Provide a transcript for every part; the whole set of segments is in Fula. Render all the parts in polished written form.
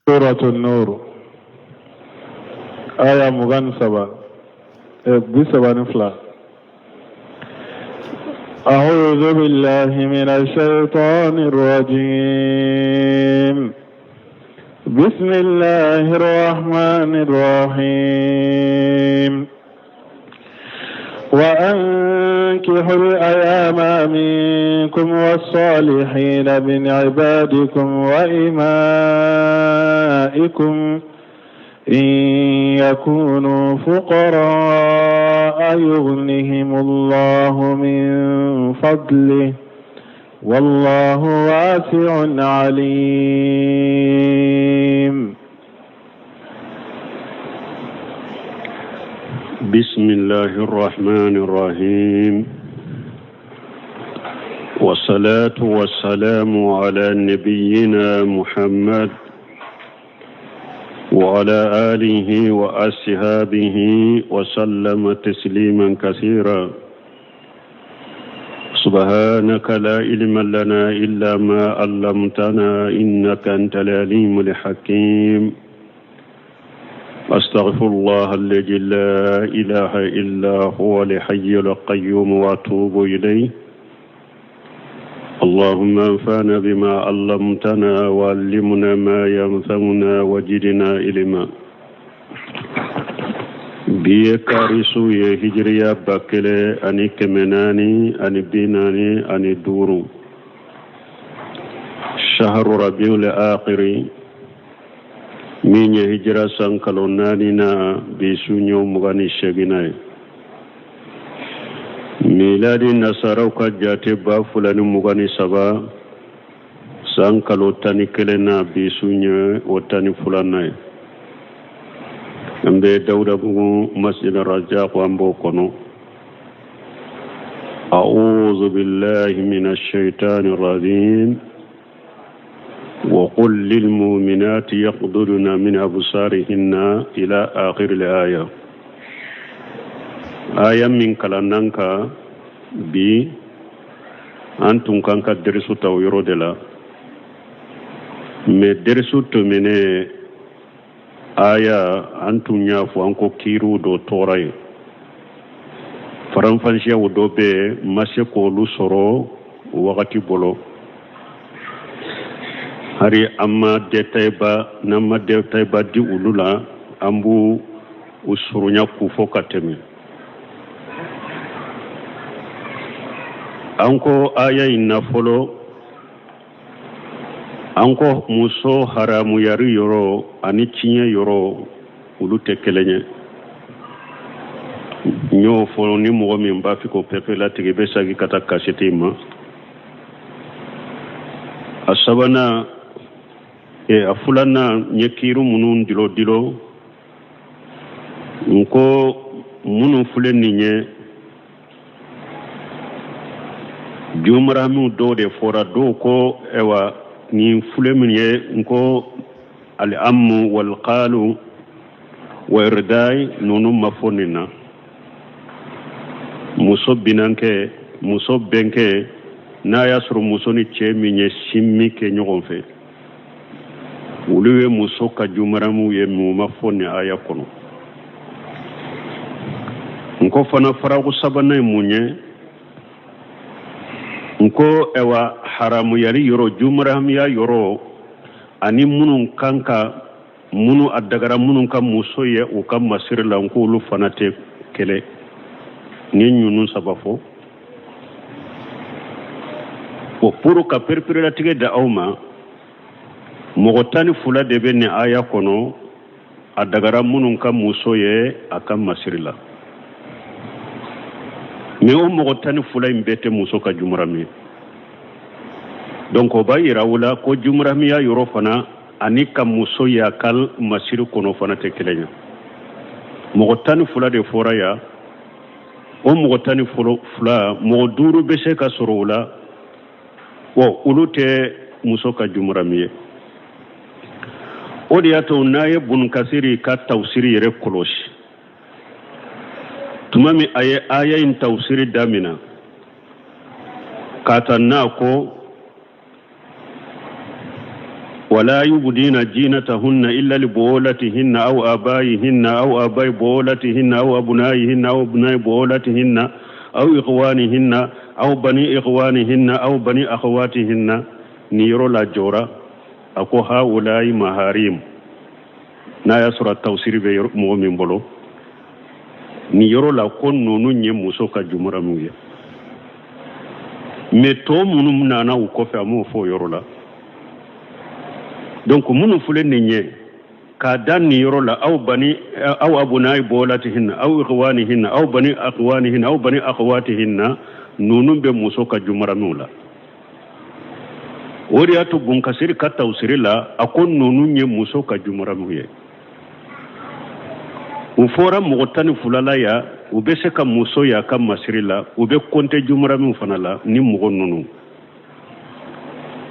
سورة النور آية مغان سبا بسبا نفلا. أعوذ بالله من الشيطان الرجيم. بسم الله الرحمن الرحيم. وأنكحوا الأيام منكم والصالحين من عبادكم وإمائكم إن يكونوا فقراء يغنهم الله من فضله والله واسع عليم. بسم الله الرحمن الرحيم. والصلاة والسلام على نبينا محمد وعلى آله وأصحابه وسلم تسليما كثيرا. سبحانك لا علم لنا إلا ما علمتنا إنك أنت العليم الحكيم. أستغفر الله الذي لا إله إلا هو الحي القيوم وأتوب إليه. اللهم انفعنا بما علمتنا وعلمنا ما ينفعنا وزدنا علما. بيكاريسو يهجريا باكله أني كمناني أني بيناني أني دورو شهر ربيع الآخر min ye hijira sankalo naani na bi suño mugani seginaye miladi nasaraw ka jate ba fulani mugani saba sankalo tani kelen na bi suño o tani fulanaye ambe dawda bugu masjid raja ko ambo kono. a'udhu billahi minash shaitanir rajim. وقل للمؤمنات يغضضن من أبصارهن إلى آخر الآية. آية من كلامك بي أنتم كانك درسوا تويرو دلا ما درسوا تمنى آية أنتم يافو أنكو كيرو دو توراي فرنفانشيا ودوبي مسيكو لسرو وغتي بولو hari amma detayba namma detayba di ulula ambu usurunya kufo kateme anko aya inna folo anko muso haramu yari yoro ani cinye yoro ulu tekelenye nyo folo ni mo mi mbafi ko pepe la tigebe sagi kata kasetima asabana afulana nyekiru munun dilo nko munun fulen ninye jumramu do de fora do ko ewa ni fulen ye nko al ammu wal qalu wa irdai nunu mafonina muso binanke muso benke na yasru muso ni cheminye simmi ke nyogonfe uluwe muso ka jumaramu ye muma fonni aya kono nko fana faragu sabana munye nko ewa haramu yari yoro jumaramu ya yoro ani munun kanka munu adagara munun ka muso ye o ka masirla nko ulu fana te kele ni nyunu sabafo o puru ka perpere la tige da awma mogotani fula de be ni aya kono adagara munun ka muso ye aka masirla me o mogotani fula imbete muso ka jumrami donc o bayira wala ko jumrami ya yoro fana ani ka muso ya kal masir kono fana te kelenya mogotani fula de fora ya o mogotani fula mo duru be se ka sorowla wo ulute muso ka jumrami o diato naye bun kasiri ka tawsiri yere koloshi tumami aya in tawsiri damina kata na ko ولا يبدين زينتهن إلا لبولتهن أو آبائهن أو آباء بولتهن أو أبنائهن أو أبناء بولتهن أو إخوانهن أو بني إخوانهن أو بني أخواتهن نيرو لا جورا أكو هؤلاء محارم نايا سورة التوسير بمؤمن بلو نيرو لا كون نونو نيموسو كجمرة مويا متو منو منانا وكوفي أمو فو يرو لا donc munu fule ninye ka dan ni yoro la aw bani aw abunai bolatihin aw ikhwanihin aw bani akhwanihin aw bani akhwatihin nunum be muso ka jumara mula wori atu bun kasir ka tawsiri la akon nunun nye muso ka jumara muye u fora mugotani fulala ya ube se ka muso ya ka masiri la ube konte jumara mu fanala ni mugo nunu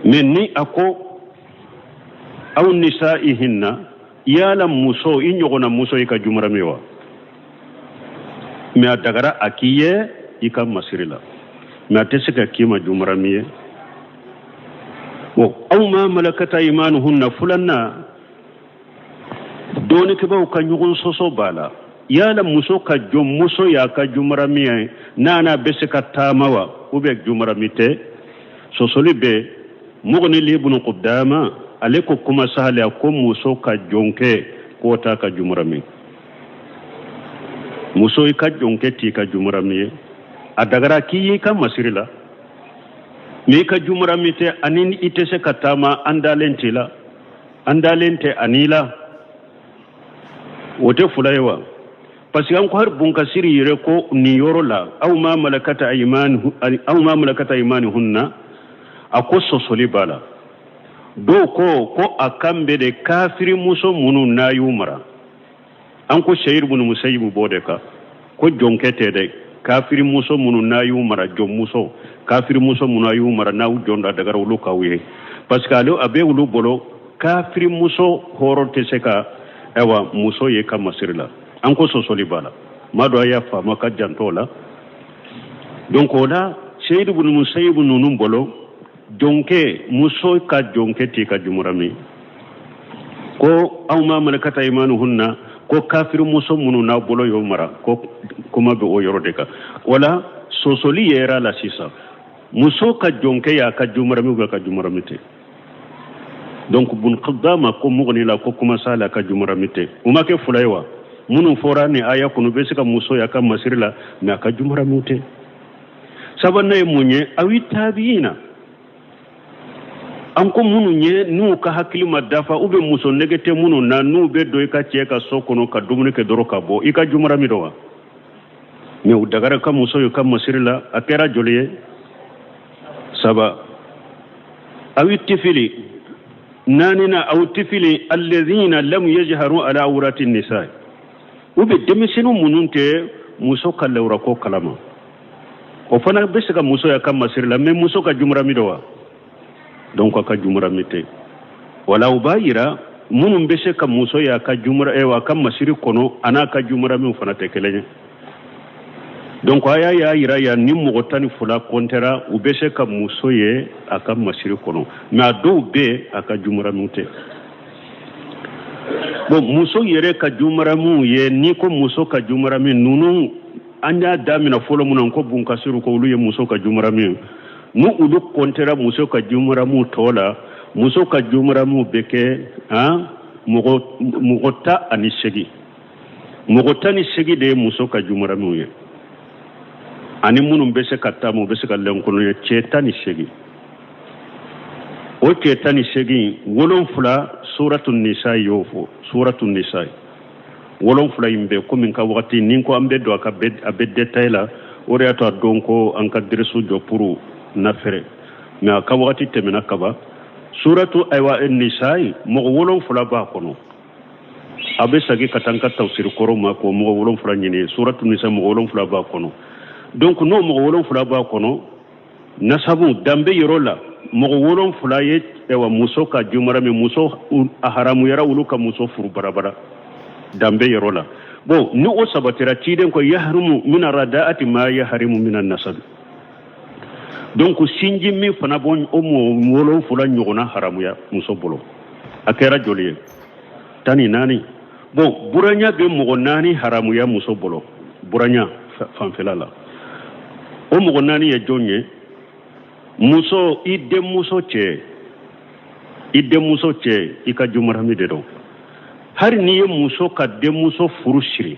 men ni ako aw nisaihinna yala muso inyogona muso ika jumara mewa me adagara akiye ika masirila me atesika kima jumara miye wo aw ma malakata imanuhunna fulanna doni ke baw kanyugon soso bala yala muso ka jom muso ya ka jumara miye nana besika tamawa ube jumara mite sosoli be mugni libnu qudama aleko kuma sahale ko muso ka jonke ko ta ka jumrami muso ka jonke ti ka jumrami adagara ki ka masirila me ka jumrami te anin ite se katama andalente anila wote fulaiwa parce que ko har bun ka siri yire ko ni yorola aw ma malakata aymanuhunna ako sosoli bala do ko akambe de kafiri muso munu na yumara an ko shayir bunu musayyibu bodeka ko jonkete de kafiri muso munu na yumara jom muso kafiri muso munu yumara na jonda daga wulu kawiye parce que alo abe wulu bolo kafiri muso horote seka ewa muso ye kam masirla an ko sosoli bala mado ya fa maka jantola donc ola shayir bunu musayyibu nunum bolo jonke muso ka jonke ti ka jumurami ko aw ma malakata imanuhunna ko kafiru muso munu na bolo yo mara ko kuma be o yoro deka wala sosoli yera la sisa muso ka jonke ya ka jumurami ga ka jumurami te donc bun qadama ko mugni la ko kuma sala ka jumurami te uma ke fulaiwa munu fora ni aya kunu be sika muso ya ka masirla na ka jumurami te sabanna e munye awi tabiina anko munu nye nu ka hakili madafa ube muso negete munu na nu be do ka cheka sokono ka dumuni ke doro ka bo ika jumara mi dowa me udagara ka muso yo ka masirila akera joliye saba awi tifili nanina aw tifili alladhina lam yajharu ala awrati an-nisa ube demisenu mununte muso ka lawra ko kalama o fana besika muso ya ka masirila me muso ka jumara mi dowa donc aka jumra mite wala ubayira munum bese ka muso ya ka jumra ewa kam masiri kono ana ka jumra mi fana te kelenya donc aya ya ira ya ni mugotani fula kontera ubese ka muso ye aka masiri kono ma do be aka jumra mite bon muso yere ka jumra mu ye ni ko muso ka jumra mi nunu anya damina folo munan ko bun kasiru ko ulu ye muso ka jumra mi mu ulu kontera muso ka jumra mu tola muso ka jumra mu beke mugota ani segi de muso ka jumra mu ye ani munum bese katta mu bese ka lenkono ye cetani segi o cetani segi wolon fula suratul nisa yofo suratul nisa wolon fula imbe ko min ka wakati nin ko ambe do ka abedde tayla o reato donko an ka dirsu jo puru nafere mais ka wakati temena kaba suratu aywa an-nisa'i mo wolon fula ba kono abe sagi katanka tafsir koro ma ko mo wolon fula nyine suratu nisa mo wolon fula ba kono donc no mo wolon fula ba kono nasabu dambe yorola mo wolon fula ye ewa muso ka jumara me muso aharamu yara uluka muso furu barabara dambe yorola bon ni o sabatira tiden ko yahrumu min aradaati ma yahrimu min an-nasab donc sinji mi fana bon o mo wolon fula nyogona haramu ya muso bolo akera joli tani nani bon buranya be mogo nani haramu ya muso bolo buranya fanfelala o mogo nani ye jonye muso ide muso che ika jumarami de do har ni ye muso ka de muso furushiri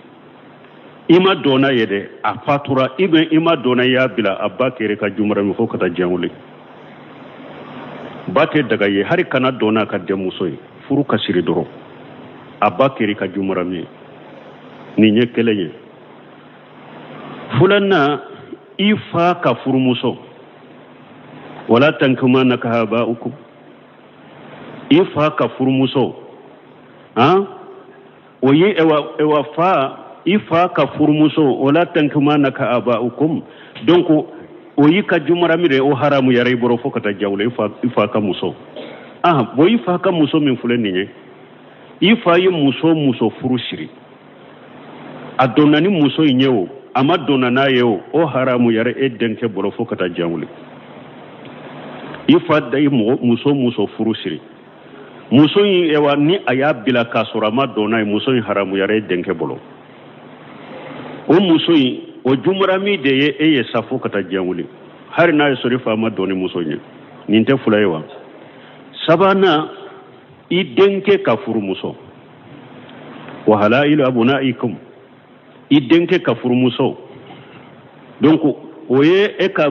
ima dona yede a fatura ibe ima dona ya bila abba kere ka jumarami fo kata janguli bate daga ye har kana dona ka de muso furu ka shiri doro abba kere ka jumarami ni nye kelenye fulanna ifa ka furu muso wala tankuma nakahaba ukum ifa ka furu muso oye ewa fa ifa ka furu muso wala tankuma nakahaba ukum donc oyi ka jumarami de o haramu yare boro fo kata jawle ifa ka muso bo ifa ka muso min fulen ni ifa ye muso furu shiri adonani muso inyewo ama donana yeo o haramu yare e denke boro fo kata jawle ifa da muso furu shiri muso yi ewa ni aya bila kasura ma dona muso yi haramu yare denke bolo o muso yi o jumarami de ye e ye safo kata jawle har na ye sori fa ma doni muso yi ninte fulayewa sabana i denke ka furu muso wa halailu abunaikum i denke ka furu muso donc oye eka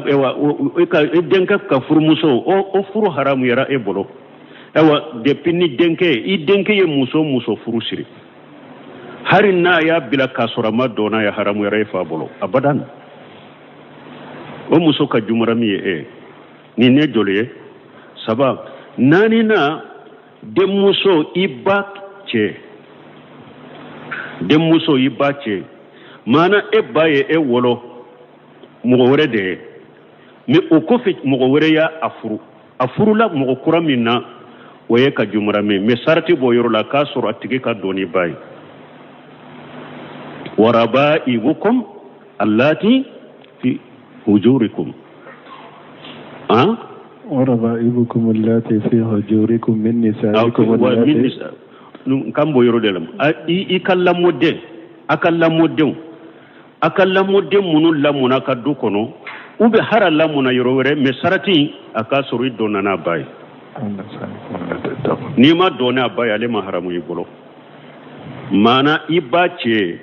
denke ka furu muso o furu haramu yara e bolo ewa depuis ni denke i denke ye muso furu siri hari na ya bila kasora ma dona ya haramu yara e fa bolo abadan o muso ka jumarami ye ni ne joliye saba nani na de muso ibache mana e baye e wolo mogo were de mi o kofi mogo were ya afuru la mogo kuramina oye ka jumarami me sarti bo yoro la ka soro atigi ka doni baye warabaibukum allati fi hujurikum وربائبكم اللاتي في هجوركم من نسائكم اللاتي kambo yoro delam i kallamode akalamode munun lamuna ka du kono ube hara lamuna yoro were me sarati aka sori donana bay ni ma dona bay ale ma haramu yibolo mana ibache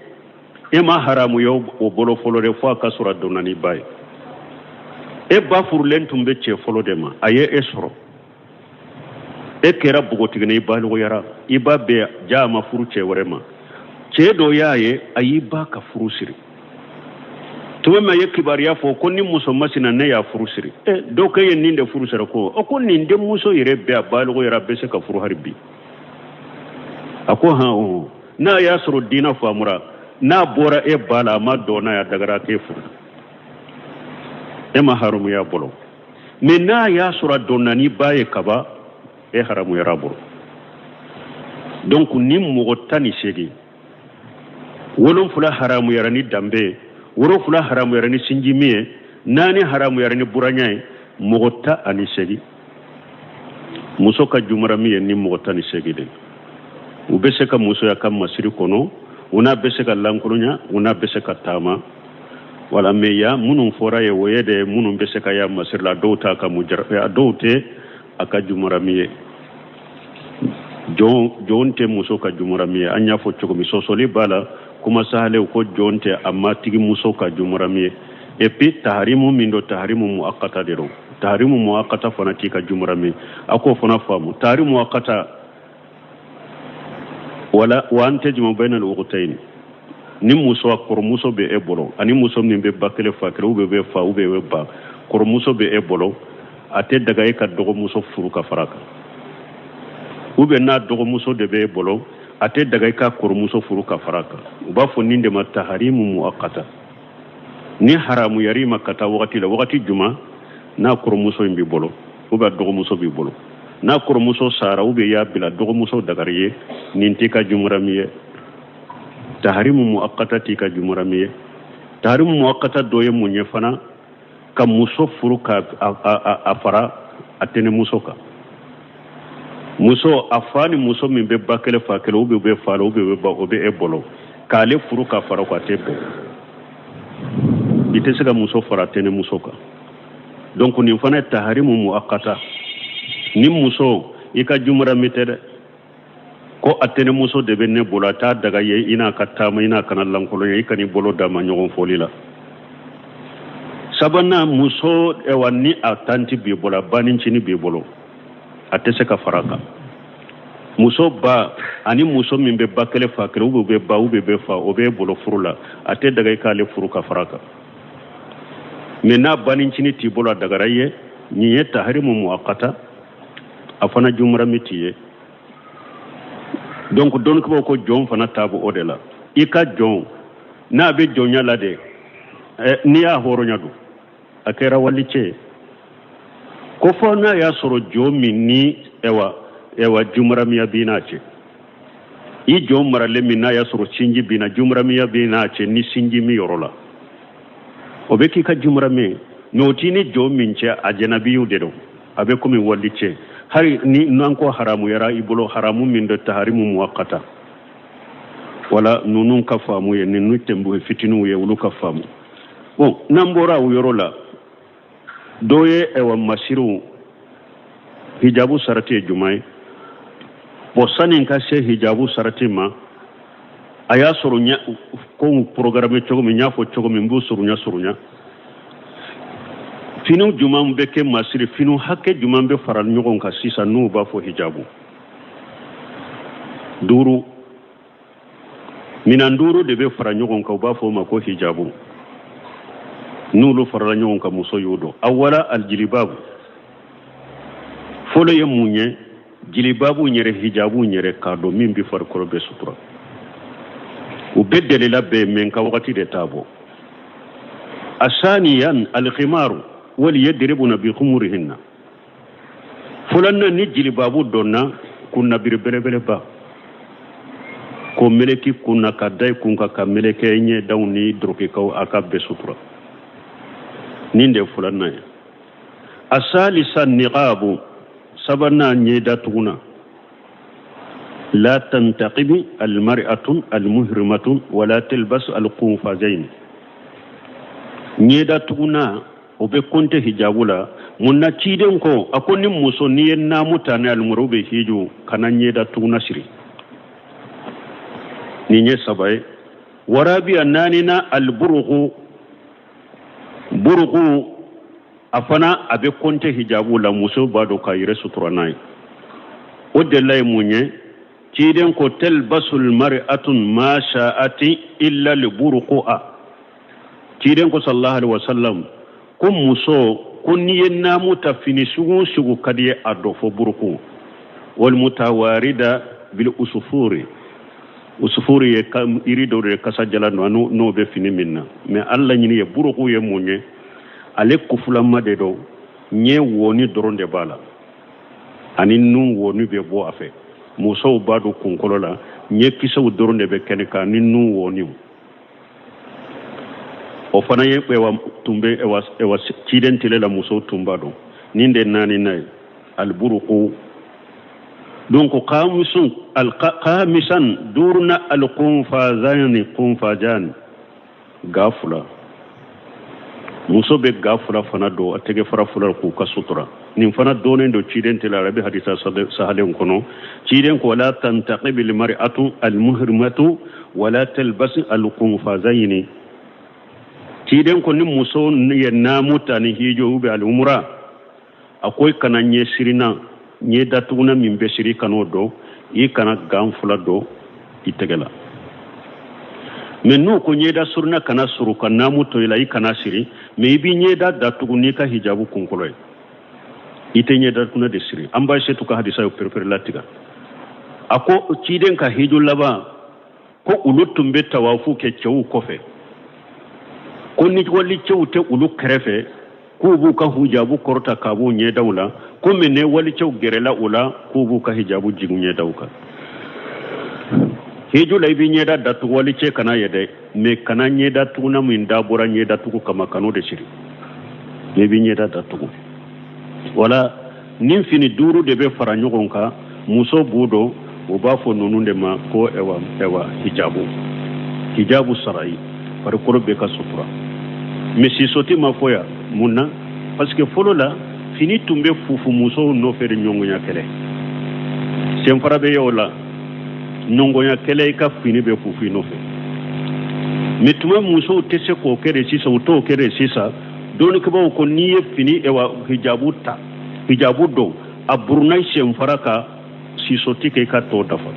e ma haramu yo o bolo folo de fo aka sura donani bay e ba furlen tumbe che folo de ma aye esro e kera bugotigene ibalu yara iba be jama furu che warema che do yaye ayiba ka furu siri to me ye kibariya fo ko ni muso masina ne ya furu siri do kay ninde furu sira ko o ko ninde muso yere be abalu yara be se ka furu harbi ako ha o na ya suru dina famura na bora e bala ma dona ya dagara ke furu e ma harumu ya bolo me na ya sura donani baye kaba e haramu ya raburo donc ni mogo tani segi wolon fula haramu ya rani dambe woro fula haramu ya rani sinjimiye nani haramu ya rani buranyai mogo ta ani segi muso ka jumaramiye ni mogo tani segi de ubese ka muso ya kam masiri kono una bese ka lankulunya una bese ka tama wala meya munun fora ye woyede munun bese ka ya masirla dowta ka mujar ya dowte aka jumaramiye jonte muso ka jumaramiye anya fo chogo mi sosoli bala kuma sahale ko jonte amma tigi muso ka jumaramiye e pi tahrimu mindo tahrimu muakkata dero tahrimu muakkata fanati ka jumaramiye ako fana famu tahrimu muakkata wala wa antajmu bayna al-ughtayn ni muso akor muso be ebolo ani muso ni be bakele fakre ube be fa ube be ba kor muso be ebolo ate daga e ka dogo muso furu ka faraka ube na dogo muso de be bolo ate daga e ka kor muso furu ka faraka uba fo ninde ma tahrimu muakkata ni haramu yari makata wakati juma na kor muso mbi bolo ube dogo muso bi bolo na kor muso sara ube ya bila dogo muso dagariye ninti ka jumramiye tahrimu muakkata tika jumramiye tahrimu muakkata doye munye fana ka muso furu ka afara atene muso ka muso afani muso min be bakele fa kele o be falo o be ba o be ebolo kale furu ka fara ko tebo ite sega muso fara tene muso ka donc ni fana taharimu muakkata ni muso ika jumra mitere ko atene muso de be ne bolata daga ye ina katama ina kana lankolo ye ikani bolo dama nyogon folila sabana muso e wani atanti bi bola banin chini bi bolo atese ka faraka muso ba ani muso min be bakele fa kere ube be ba ube be fa obe bolo furula ate daga ikale furu ka faraka mena banin chini ti bolo daga raye ni yeta harimu muakkata afana jumra mitiye donc don ko jom fana tabu odela ika jom na be jonya lade ni ya horo nyadu akera walice ko fona ya soro jomi ni ewa jumra miya binace i jom marale minna ya soro sinji bina jumra miya binace ni sinji mi yorola obeki ka jumra me notini jomi nche ajanabiyu dedo abe komi walice hari ni nanko haramu yara ibulo haramu min do taharimu muakkata wala nunun ka famu ye ninu tembu fitinu ye wulu ka famu bon nambora uyorola doye ewa masiru hijabu sarati jumai bo sanin ka se hijabu sarati ma aya sorunya ko programme chogo mi nyafo chogo mi mbu sorunya finu jumam beke masiri finu hakke jumam be faral nyogon ka sisa nu ba fo hijabu duru minan duru de be faral nyogon ka ba fo ma ko hijabu nulu faral nyogon ka muso yudo awala al jilbabu folo ye munye jilbabu nyere hijabu nyere ka do min bi far ko be sutura u beddele labbe men ka wakati de tabo asaniyan al khimaru وليدربون بخمورهن فلان نجلي بابو دونا كنا بربربر با ko meleki kunna kadai kunka ka meleke nye dawni droke kaw akabe sutura ninde fulanna asalisa niqabu sabanna nye datuna la tantaqibi almar'atu almuhrimatu wala talbas alqunfazain nye datuna obe konte hijabula munna ciden ko akoni muso ni na mutane almurube hiju kananye da tuna shiri ninye sabai warabi annanina alburqu afana abe konte hijabula muso bado kayire suturanai odelay munye ciden ko talbasul mar'atun ma sha'ati illa alburqa ciden ko sallallahu alaihi wasallam kun muso kun ye namu ta fini sugu kadiye adofo burku wal mutawarida bil usufuri ye kam irido re kasa jalano no be fini minna mais alla nyini ye burku ye munye ale kufula made do nye woni doronde bala ani nun woni be bo afe muso badu kun kolola nye kisaw doronde be keneka ni nun woni o fana ye ewa tumbe ewa cidentile la muso tumbado ninde nani nay alburuqu donc qamisan durna qunfajan gafula muso be gafula fana do atege fara fula ku ka sutura nin fana donen do cidentile arabi hadisa sahalen kono ciden ko la tantaqibil mar'atu almuhrimatu wala talbas alqunfazaini tiden ko ni muso ye namuta ni hijo ube al umra akoy kana nye sirina nye datuna min be siri kano do yi kana gamfula do itegela menno ko nye da surna kana suru kana namuto ila yi kana siri me bi nye da datugu ni ka hijabu kunkoloy ite nye datuna de siri amba shetu ka hadisa yo perper latiga ako tiden ka hijo laba ko ulutum be tawafu ke cewu kofe konni walli cewte ulu krefe kubu ka hijabu korta kabu nye dawla ko menne walli cew gerela ula kubu ka hijabu jigu nye dawka heju laybi nye da datu walli ce kana yede me kana nye datu na min dabura nye datu kama kanu de shiri me bi nye da datu wala nin fini duru de be fara nyogonka muso budo o b'a fɔ ninnu de ma ko ewa hijabu sarai farikolo bɛɛ ka sutura mais sisoti ma fɔ yan mun na parce que fɔlɔ la fini tun bɛ fufu musow nɔfɛ de ɲɔgɔnya kɛlɛ senfara bɛ y'o la ɲɔgɔnya kɛlɛ i ka fini bɛ fufu i nɔfɛ mais tuma musow tɛ se k'o kɛ de sisan u t'o kɛ de sisan dɔɔnikɛbaw ko n'i ye fini hijabu dɔn a buruna i senfara kan sisoti kɛ i ka tɔ dafa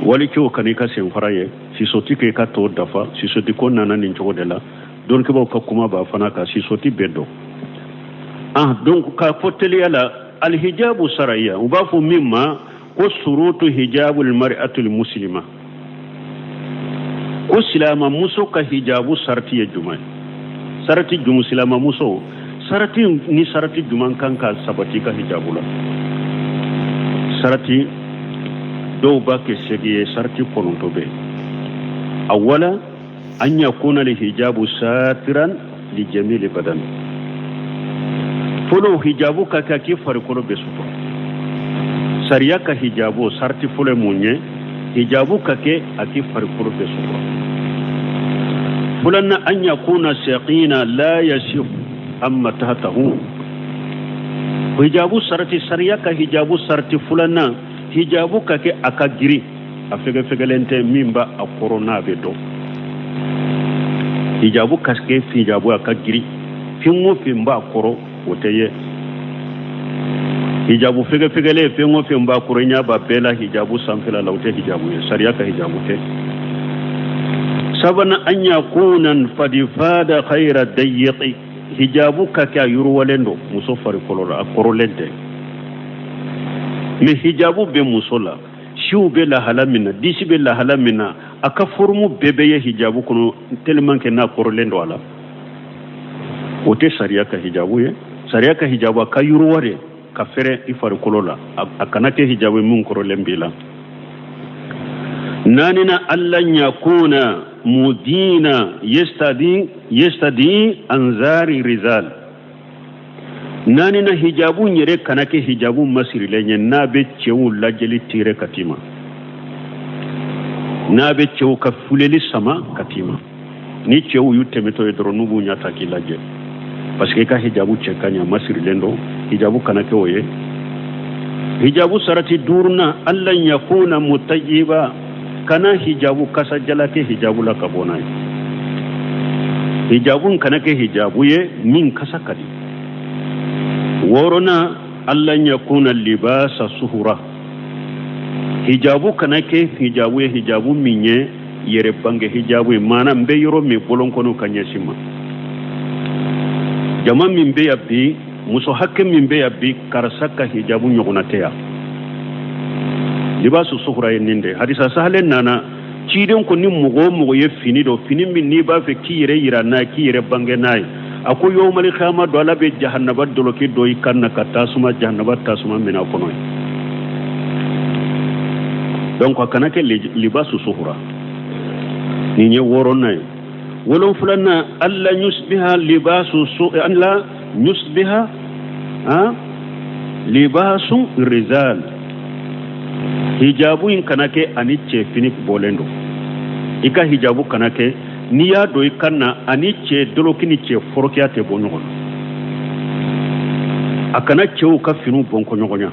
wali k'o kan i ka senfara ye sisoti kɛ i ka tɔ dafa sisoti ko nana nin cogo de la dɔɔnikɛbaw ka kuma b'a fana kan sisoti bɛɛ dɔn donc k'a fɔ teliya la alhijabu saraya u b'a fɔ min ma ko surutu hijabu mar'atul muslima ko silama muso ka hijabu sarati ye jumɛn sarati jumu silama muso sarati ni sarati juman kan ka sabati ka hijabu la sarati dɔw b'a kɛ segi ye sarati kɔnɔntɔ bɛ awala an yakuna hijabu satiran li jamili badan folo hijabu ka kɛ k'i farikolo bɛ sutura sariya ka hijabu sarati folo mun ye hijabu ka kɛ a k'i farikolo bɛ sutura fulanna an yakuna saqina la yasif amma tahtahu hijabu sarati sariya ka hijabu sarati fulanna hijabu ka kɛ a ka giri a fɛgɛfɛgɛlen tɛ min ba a kɔrɔ n'a bɛ dɔn hijabu ka kɛ hijabu a ka giri fɛn o fɛn b'a kɔrɔ o tɛ ye hijabu fɛgɛfɛgɛlen fɛn o fɛn b'a kɔrɔ i ɲɛ b'a bɛɛ la hijabu sanfɛla la o tɛ hijabu ye sariya ka hijabu tɛ sabanan an yakuna fadifada khayra dayiqi hijabu ka kɛ a yuruwalen don muso farikolo la a kɔrɔlen tɛ mais hijabu bɛ muso la siw bɛ lahala min na disi bɛ lahala min na a ka formu bɛɛ bɛ ye hijabu kɔnɔ tellement que n'a kɔrɔlen don a la o tɛ sariya ka hijabu ye sariya ka hijabu a ka yuruwa de ka fɛrɛ i farikolo la a kana kɛ hijabu ye min kɔrɔlen b'i la naanina alla yakuna mudina yestadi anzari rizal naanina hijabu yɛrɛ kana kɛ hijabu masirilen ye n'a bɛ cɛw lajɛli tigɛ ka t'i ma n'a bɛ cɛw ka filɛli sama ka t'i ma ni cɛw y'u tɛmɛtɔ ye dɔrɔn n'u b'u ɲɛ ta k'i lajɛ parce que i ka hijabu cɛ ka ɲɛ masirilen don hijabu kana kɛ o ye hijabu sarati duurunan alla yakuna mutayiba kana hijabu kasa jala kɛ hijabu la ka bɔ n'a ye hijabu kana kɛ hijabu ye min kasa ka di wɔɔrɔnan alla yakuna libasa suhura hijabu kana kɛ hijabu ye hijabu min ye yɛrɛ bange hijabu ye maana n bɛ yɔrɔ min bolon kɔnɔ ka ɲɛsin ma jama min bɛ yan bi muso hakɛ min bɛ yan bi karisa ka hijabu ɲɔgɔnna tɛ yan libasu suhura ye nin de hadisa sahalen nana ciden ko ni mɔgɔ o mɔgɔ ye fini dɔ fini min n'i b'a fɛ k'i yɛrɛ yira n'a ye k'i yɛrɛ bange n'a ye a ko yawmal qiyama do ala bɛ jahanaba dɔlɔki dɔ i kan na ka tasuma jahanaba tasuma minɛ kɔnɔ ye donc a kana kɛ libasu suhura nin ye wɔɔrɔnan ye wolonfilanan alla yusbiha libasu alla yusbiha libasu rizal hijabu in kana kɛ ani cɛ fini bɔlen don i ka hijabu kana kɛ n'i y'a don i kan na ani cɛ doloki ni cɛ forokiya tɛ bɔ ɲɔgɔn na a kana cɛw ka finiw bɔnkɔ ɲɔgɔn ya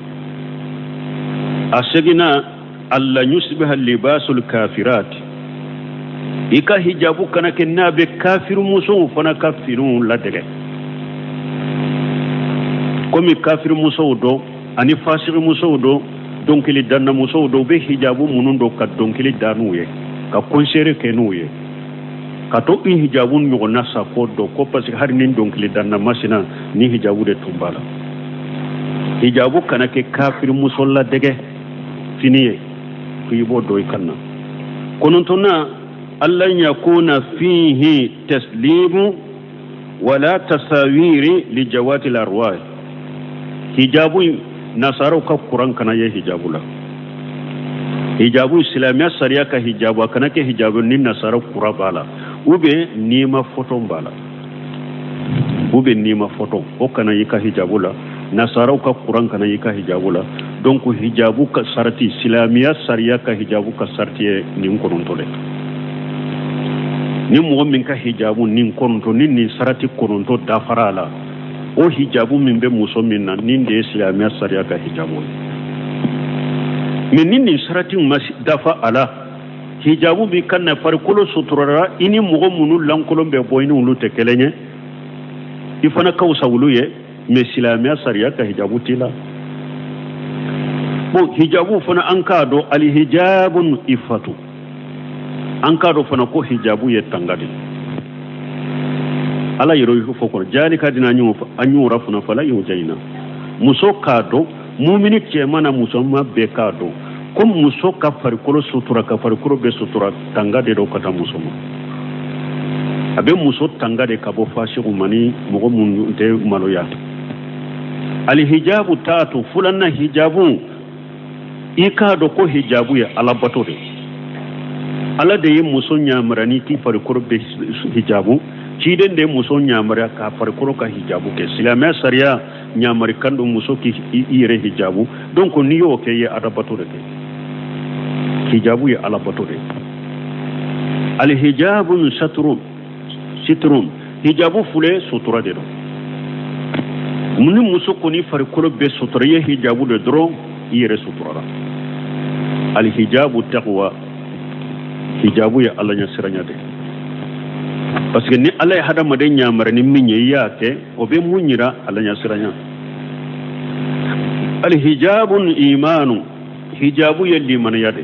a seginna alla yusbiha libasul kafirat i ka hijabu kana kɛ n'a bɛ kafiru musow fana ka finiw ladɛgɛ komi kafiru musow dɔn ani fasiri musow dɔn dɔnkili danna musow dɔw bɛ hijabu minnu don ka dɔnkili da n'u ye ka kɔnsɛri kɛ n'u ye ka to i hijabu ɲɔgɔnna sa ko dɔn ko parce que hali ni dɔnkili danna masina ni hijabu de tun b'a la hijabu kana kɛ kafiri muso ladɛgɛ fini ye k'i b'o dɔn i kan na kɔnɔntɔnnan alla yakuna fihi taslimu wala tasawiri li jawati larwah hijabu nasaraw ka kuran kana ye hijabu la hijabu islamiya sariya ka hijabu a kana kɛ hijabu ni nasara kura b'a la ou bien n'i ma photo b'a la ou bien n'i ma photo o kana y'i ka hijabu la nasaraw ka Quran kana yika hijabu la donc hijabu ka sarati islamiya sariya ka hijabu ka sarti nin konontole ni mo min ka hijabu nin kononto nin sarati kononto dafara la o hijabu min be muso min na nin de islamiya sariya ka hijabu min nin sarati dafa ala hijabu bi kanna farkolo suturara ini mo munu lankolo be boyni ulu te kelenye ifana kausa uluye me islamiya sariya ka hijabu tila bo hijabu fana an ka do al hijabun ifatu an ka do fana ko hijabu ye tangade ala yero yu foko jalika dina nyu anyu rafuna fala yu jaina muso ka do mu'mini ke mana muso ma be ka do kom muso ka farikolo sutura ka farikolo be sutura tangade do kata muso ma abe muso tangade ka bo fashi umani mugo mun de maloya al hijabu tatu fulanna hijabu ika do ko hijabu ya ala batode ala de muso nyamarani ti farikolo be hijabu ci den de muso nyamara ka farikolo ka hijabu ke silama sariya nyamari kando muso ki ire hijabu donc ni yo ke ya ada batode ke hijabu ya ala batode al hijabu sitrun hijabu fule sutura de do muni muso ko ni farikolo be sutura ye hijabu de dro ire sutura al hijabu taqwa hijabu ya Allah nya siranya de parce que ni Allah hada maden nyamar ni minye yake obe munyira Allah nya siranya al hijabun imanu hijabu ya liman yade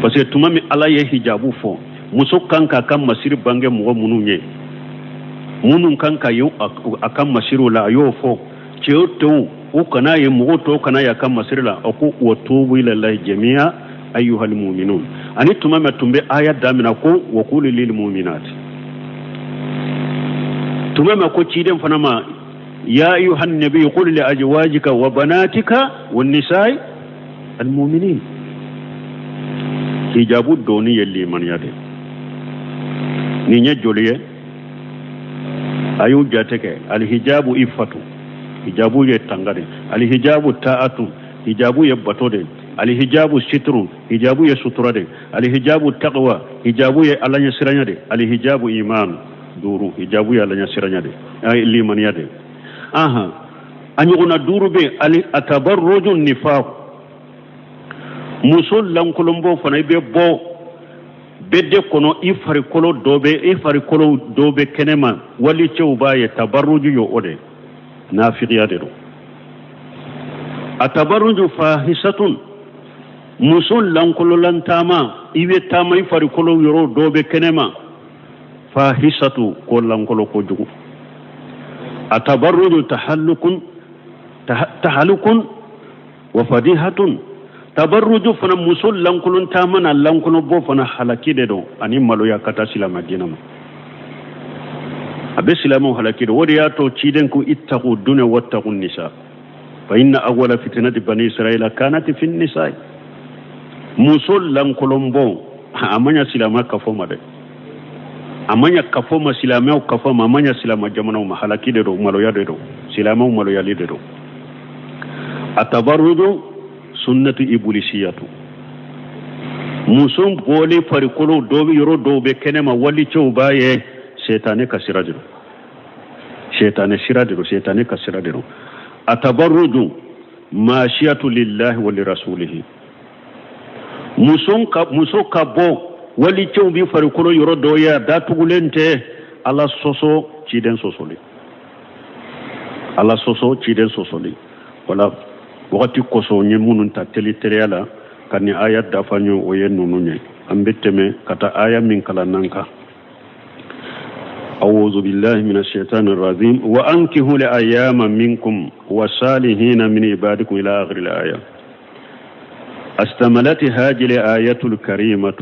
parce que tumami Allah ya hijabu fo muso kanka kan masir bange mo mununye munun kanka yo akan masiru la yo fo ceoto o kana ye mo to kana ya kan masirla ako wa tubu ila Allah jami'a ayyuhal mu'minun ani tumama tumbe ayat damina ko wa qul lil mu'minat tumama ko ciden fanama ya ayyuhan nabiy qul li azwajika wa banatika wan nisa'i al mu'minin hijabu doni yelli man yade ni nya joliye ayu jateke al hijabu ifatu hijabu ye tangade al hijabu ta'atu hijabu ye batode al hijabu sitrun hijabu ye suturade al hijabu taqwa hijabu ye alanya siranyade al hijabu iman duru hijabu ye alanya siranyade ay limaniyade aha anyuguna duru be al atabarrujun nifaq musul lankulumbo fana be bo bedde kono ifari kolo dobe kenema wali chewba ye tabarruju yo ode nafiqiyade do atabarruju fahisatun musul lankolo lantama ibe tama ifari kolo yoro dobe kenema fahisatu ko lankolo ko jugu atabarruju tahallukun wa fadihatun tabarruju fana musul lankulun tamana lankuno bo fana halakide do ani malo ya kata silama dinama abe silama halakide wodi ya to ciden ku ittaqu dunya wattaqun nisa fa inna awwala fitnati bani israila kanat fi nisa musul lankulun bo amanya silama kafoma de amanya kafoma silama o kafoma amanya silama jamana ma halakide do malo ya de do silama malo ya lide do atabarruju sunnatu iblisiyatu musun bole farikolo dobe yoro dobe kenema wali chowbaye shaytane kasiradiru shaytane kasiradiru atabarruju mashiyatu lillahi wa lirasulihi muso ka bo wali chowbi farikolo yoro doya datugulente ala soso ciden sosoli wala wakati koso nye munun ta tele ala kani ayat dafanyo oye nununye ambeteme kata aya min kala nanka a'udhu billahi minash shaitanir rajim wa ankihu li ayyama minkum wasalihin min ibadikum ila akhir al-aya استملت هذه الآية الكريمة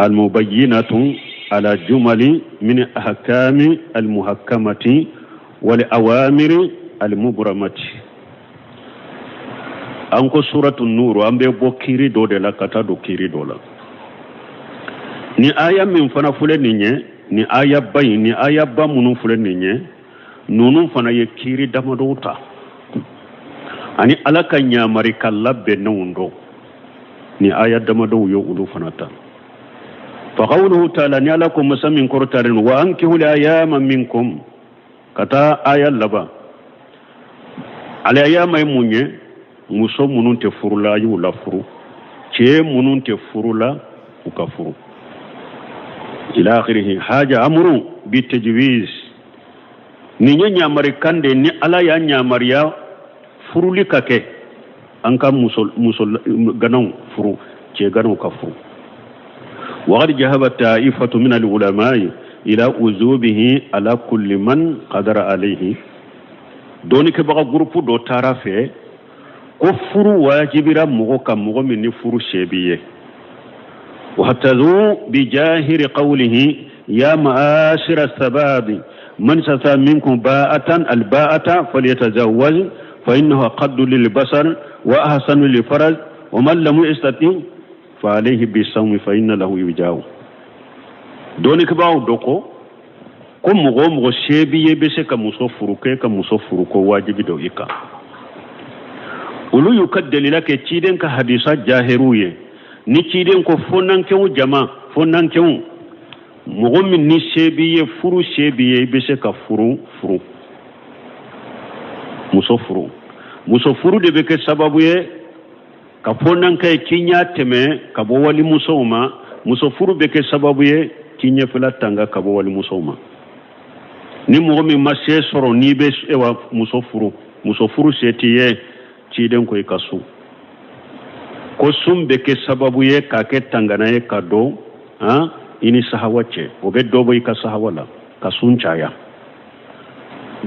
المبينة على جمل من أحكام المحكمة والأوامر المبرمة أنكو سورة النور أمبي بو كيري دو de la kata do kiri do la ni aya min fana fule ninye ni aya bay ni aya ba munu fule ninye nunun fana ye kiri damado ta ani ala ka ɲamari ka labɛnnenw dɔ ni aya damado ye olu fana ta fa qawluhu taala ni ala ko masa min kɔrɔtalen wa ankihu al-ayama minkum kata aya laba al-ayama ye mun ye muso minnu tɛ furula y'u la furu cɛ minnu tɛ furula u ka furu ila akhirih haja amru bi tajwiz ni ɲamari kan de ni ala y'a ɲamariya furuli ka kɛ an ka muso ganaw furu cɛ ganaw ka furu وقد ذهب طائفة من العلماء إلى وجوبه على كل من قدر عليه دونك بقى جروب دو طرفه كفر واجبرا مغوكا مغو من فر شبيه وهتذو بجاهر قوله يا معاشر الشباب من استطاع منكم باءة الباءة فليتزوج فإنه قد للبصر وأحسن للفرج ومن لم يستطع فعليه بالصوم فإن له وجاء دونك باو دوكو كم مغو شبيه بس كمصفرك واجب دو إكا ولو يكدل لك تشيدن كحديثات جاهروية نتشيدن كفنان كيو جماع فنان كيو مغو من نشبيه فرو شبيه بس كفرو مصفرو دي بك سببوية ka fonnan kai kinya teme ka bo wali musoma muso furu be ke sababu ye kinya fela tanga ka bo wali musoma ni mo mi mashe soro ni be ewa muso furu setiye ci den ko ikasu ko sum be ke sababu ye ka ke tangana ye ka do ini sahawace o be do boy ka sahawala ka sun caya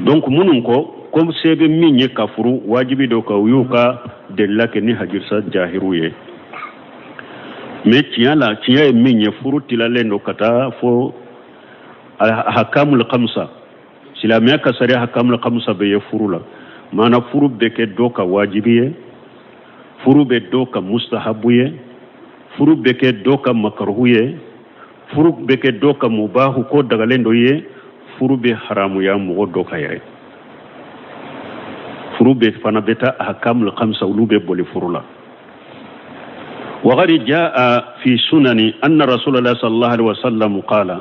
donc munun ko comme sebe minye ka furu wajibi do ka uyuka della ke ni hajirsa jahiruye me tiya minye furu tilalendo kata fo hakamul khamsa silamiya ka sari hakamul khamsa be furula mana furu beke do ka wajibiye furu be do ka mustahabuye furu beke do ka makruhuye furu beke do ka mubahu ko dagalendo ye furu be haramu ya mo do ka yare فروبة فنبت أحكام الخمسة ولوبة بولفرولا وغير جاء في سنن أن رسول الله صلى الله عليه وسلم قال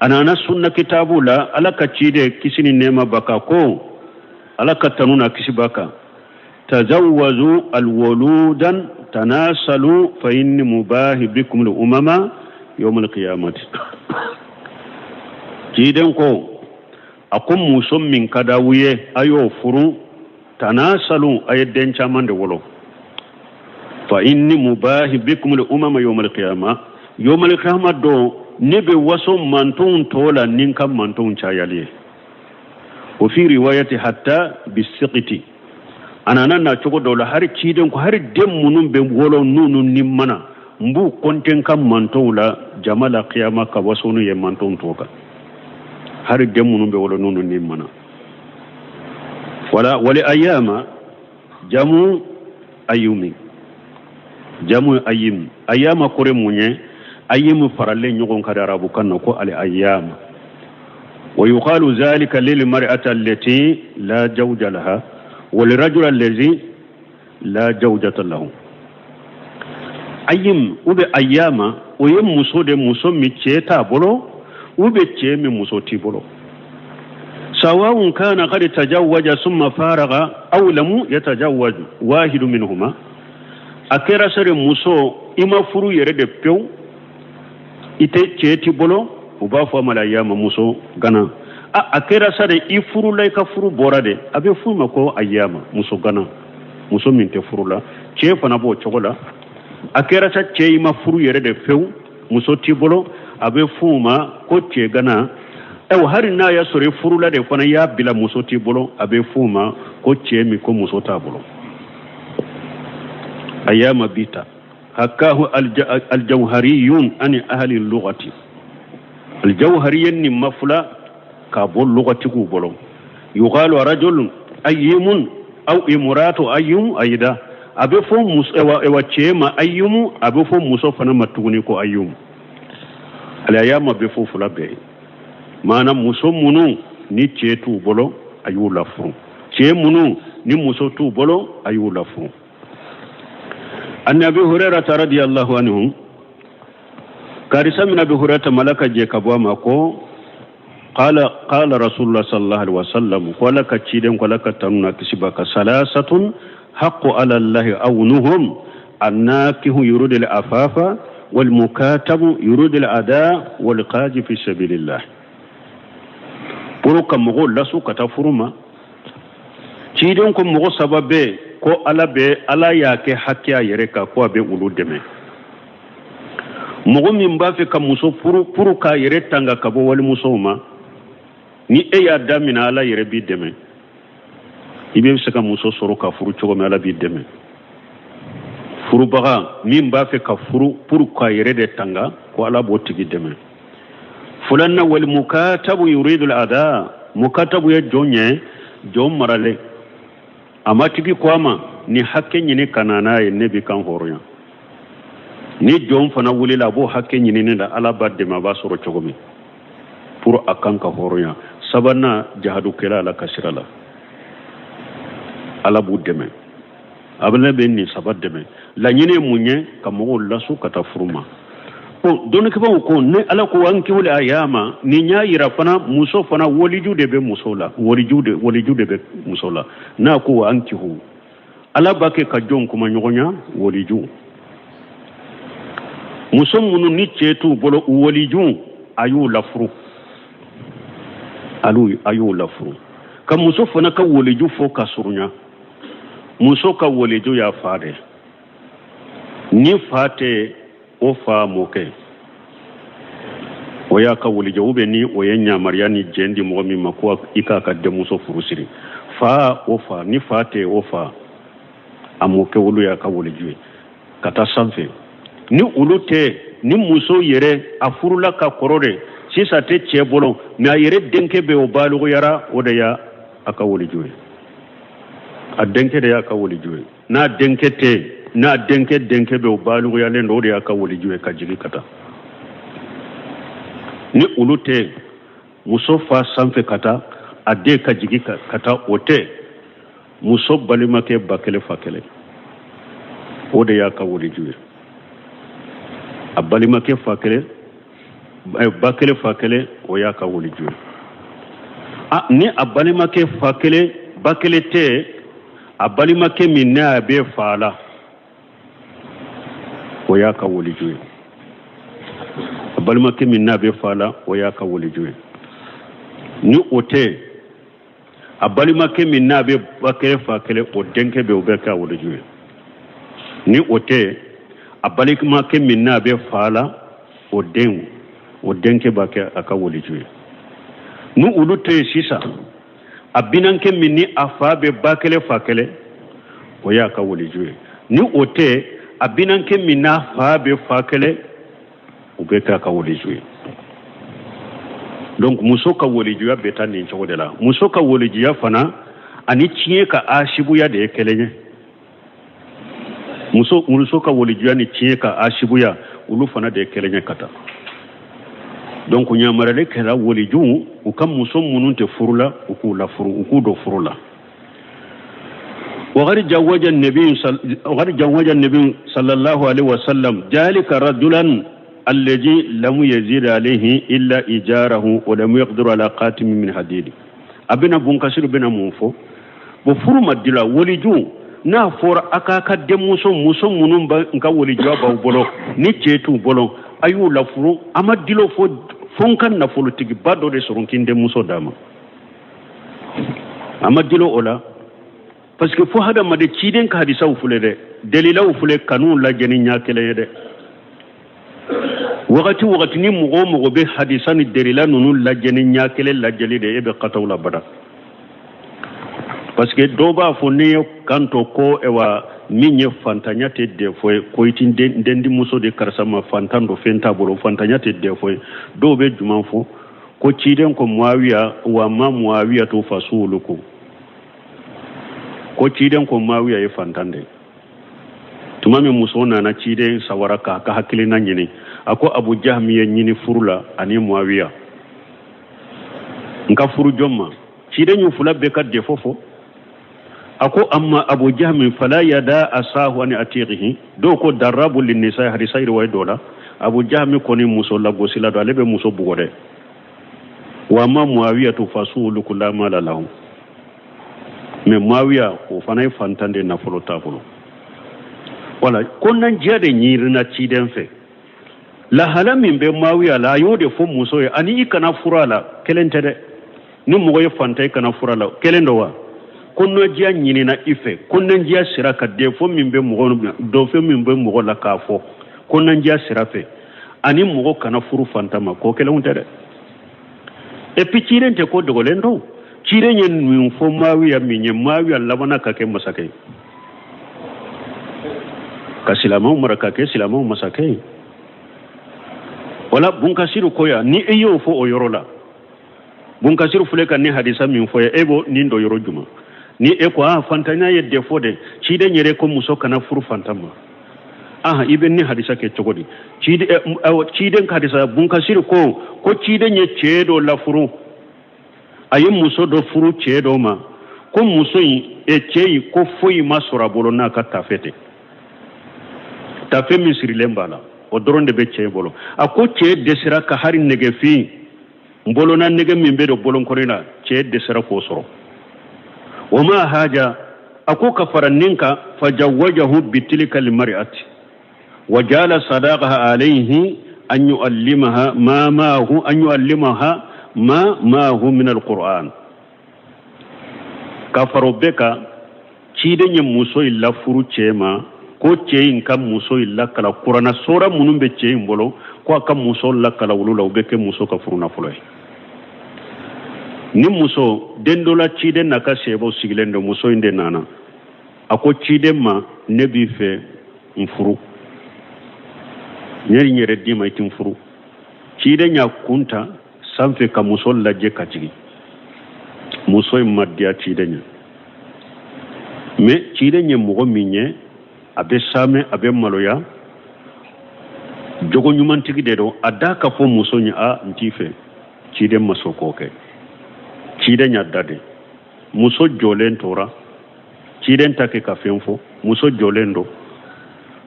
أنا نسون كتاب لا ألا كتشيد كسني نيما بكاكو ألا كتنونا كسباكا تزوجوا الولودا تناسلوا فإن مباه بكم الأمم يوم القيامة جيدنكو أقوم مسلم من كداوية أيو فرو تناسلوا أيدين شامان دولو فإني مباهي بكم الأمم يوم القيامة يوم القيامة دو نبي وصو منتون تولا ننكم منتون شاياليه وفي رواية حتى بالسقط أنا نانا چوكو دولا هاري چيدن كو هاري دم منون بولو نونو نمنا مبو كنتن كم منتون لا جمال قيامة كوصونو يمانتون توكا هاري دم منون بولو نونو نمنا ولا ولأيام جمو أيومي جمو أيام كورموني أيام فرالين يقون كدارابو كنكو على أيام ويقال ذلك للمرأة التي لا زوج لها وللرجل الذي لا زوجة له أيام وبي أيام ويم مسود مسومي تشيتا بولو وبي تشيمي مسوتي بولو سواء كان قد تزوج ثم فارغ أو لم يتزوج واحد منهما أكيرا سر مسو إما فرو يرد بيو إتي بولو وبافو ملايام مسو غنا أكيرا سر إفرو لايك فرو بورade أبي فرو مكو أيام مسو غنا مسو من تفرو لا تشي فنابو تشولا أكيرا سر تشي إما فرو يرد بيو مسو تيبولو أبي فرو ما كو تشي غنا hari na ya sore furula de fana ya bila muso ti bolo abe fuma ko chemi ko muso ta bolo ayama bita hakahu al-jawhariyun ani ahli al-lughati al-jawhariyan ni mafula ka bol lughati ku bolo yuqalu rajulun ayyumun aw imratu ayyum ayda abe fo muso ewa chema ayyumu abe fo muso fana matuguni ko ayyum al ayama be fo fula be mana muso munu ni cetu bolo ayu la furu ce munu ni muso tu bolo ayu la furu annabi hurairah radiyallahu anhu karisa min abi hurairah malaka je kabwa mako qala rasulullah sallallahu alaihi wasallam wala ka ciden wala ka tanuna kisibaka salasatun haqqu ala allah awnuhum annakihu yuridu al-afafa wal mukatabu yuridu al-ada wal qaji fi sabilillah puru kam mo lasu kata furuma ciden ko mo sababe ko ala yake hakkiya yere ka ko be ulu deme mogo min b'a fɛ ka muso furu k'a yɛrɛ tanga ka bɔ walimusow ma ni e y'a damina ala yɛrɛ b'i dɛmɛ i bɛ se ka muso sɔrɔ ka furu cogo min ala b'i dɛmɛ furubaga min b'a fɛ ka furu pour k'a yɛrɛ de tanga ko ala b'o tigi dɛmɛ fulanna wal mukatabu yuridu al ada mukatabu ye jɔn ye jɔn marale a ma tigi ko a ma ni hakɛ ɲini ka na n'a ye ne b'i kan hɔrɔnya ni jɔn fana wulila a b'o hakɛ ɲinini la ala b'a dɛmɛ a b'a sɔrɔ cogo min pour a kan ka hɔrɔnya sabanan jahadukɛla ala ka sira la ala b'u dɛmɛ a bɛ bɛ nin saba dɛmɛ laɲini ye mun ye ka mɔgɔw lasu ka taa furu ma bon dɔnnikɛbaw ko ne ala ko an kiwale a y'a ma nin y'a yira fana muso fana waliju de bɛ muso la waliju de bɛ muso la n'a ko an kihu ala b'a kɛ ka jɔn kuma ɲɔgɔnya waliju muso minnu ni cɛ t'u bolo waliju a y'u lafuru a y'u lafuru ka muso fana ka waliju fɔ ka surunya muso ka waliju y'a fa de ni fa tɛ o fa mɔkɛ o y'a ka waliju ou bien ni o ye ɲamariya ni jɛn di mɔgɔ min ma ko i k'a ka denmuso furu siri fa o fa ni fa tɛ o fa a mɔkɛ olu y'a ka waliju ye ka taa sanfɛ ni olu tɛ ni muso yɛrɛ a furula ka kɔrɔ de sisan tɛ cɛ bolo mais a yɛrɛ denkɛ bɛ o baloguyara o de y'a ka waliju ye a denkɛ de y'a ka waliju ye n'a denkɛ bɛ o baloguyalen don o de y'a ka waliju ye ka jigin ka taa ni olu tɛ muso fa sanfɛ ka taa a den ka jigin ka taa o tɛ muso balimakɛ ba kelen fa kelen o de y'a ka waliju ye a balimakɛ fa kelen ba kelen fa kelen o y'a ka waliju ye ni a balimakɛ fa kelen ba kelen tɛ a balimakɛ min n'a bɛ fa la o y'a ka waliju ye a balimakɛ min n'a bɛ fa la o y'a ka waliju ye ni o tɛ a balimakɛ min n'a bɛ ba kelen fa kelen o denkɛ bɛ o bɛ kɛ a waliju ye ni o tɛ a balimakɛ min n'a bɛ fa la o denkɛ b'a kɛ a ka waliju ye ni olu tɛ yen sisan a binankɛ min ni a fa bɛ ba kelen fa kelen o y'a ka waliju ye ni o tɛ a binankɛ min n'a fa bɛ fa kelen o bɛ kɛ a ka waliju ye donc muso ka walijuya bɛ taa nin cogo de la muso ka walijuya fana ani tiɲɛ ka asibuya de ye kelen ye muso ka walijuya ni tiɲɛ ka asibuya olu fana de ye kelen ye ka taa donc ɲamaralen kɛra waliju u ka muso minnu tɛ furu la u k'u lafuru u k'u don furu la وقد جوز النبي صلى الله عليه وسلم ذلك رجلا الذي لم يزيد عليه إلا إجاره ولم يقدر على قاتم من حديد أبنا بنكسر بنا منفو بفرو مدلا ولجو na fora aka ka de muso munun ba nka woli jaba bolo ni cetu bolo ayu la furu ama dilo fo fonkan na politiki bado de soronkin de muso dama ama dilo ola parce que fo hada ma de ciden ka hadisa ufule de delila ufule kanu la jeni nyakele de wakati ni mugo be hadisa ni delila nunu la jeni nyakele la jeli de ebe qatawla bada parce que doba fo ne kanto ko ewa minye fantanya te de fo ko itin dendi muso de karsama fantando fenta bolo fantanya te de fo do be juman fo ko ciden ko muawiya wa ma muawiya to fasuluko ko ciden ko muawiya e fantande tumame muso na ciden sawaraka ka hakili na nyini ako abu jahmi ye nyini furula ani muawiya nka furu jomma ciden yu fula be ka defofo ako amma abu jahm fala yada asahu an atiqihi do ko darabu lin nisa hadisa riwaya dola abu jahm koni muso la gosila do alebe muso bugode wa ma muawiya tu fasulu kulama lahu me muawiya ko fanay fantande na folo tabulo wala konnan jade nyirina ciden fe la halamin be muawiya la yode fo muso e ani ikana furala kelentede ni mogo ye fantay kana furala kelendo wa konno jiya nyinina ife konnan jiya siraka de fo min be mogo do fe min be mogo la ka fo konnan jiya sirafe ani mogo kana furu fantama ko kelentede e pichirente ko dogolendo cire nyen min fo mawiya minye mawiya labana kake masake kasilama umara kake silama masake wala bunkasiru koya ni eyo fo oyorola bunkasiru fuleka ni hadisa min fo ebo ni ndo yoro juma ni eko fantanya ye defode cide nyere ko muso kana furu fantama iben ni hadisa ke chogodi cide hadisa bunkasiru ko cide nye chedo la furu ayi muso do furu chedo ma ko muso yi chei ko foyi masora bolo na ka tafete tafe misiri lembala o doronde be chei bolo ako che desira ka hari nege fi mbolo na nege mimbe do bolon korina che desira ko soro wama haja ako kafara ninka fajawajahu bitilka almar'ati wajala sadaqaha alayhi an yuallimaha ma hu min alquran kafaro beka cide nye muso illa furu chema ko cheyin kam muso illa kala qur'ana sura munum be cheyin bolo ko kam muso la kala wulula beke muso ka furu na fuloy ni muso dendola cide naka sebo sigilendo muso inde nana ako cide ma nebi fe mfuru nyeri nyere dima itin furu cide nya kunta sanfe ka muso laje kachigi muso maddia cide nya me cide nya mugo minye abe same abe maloya jogo nyumantigi dedo adaka fo muso nya ntife cide masoko ke cide nya dade muso jolen tora cide ntake ka fenfo muso jolendo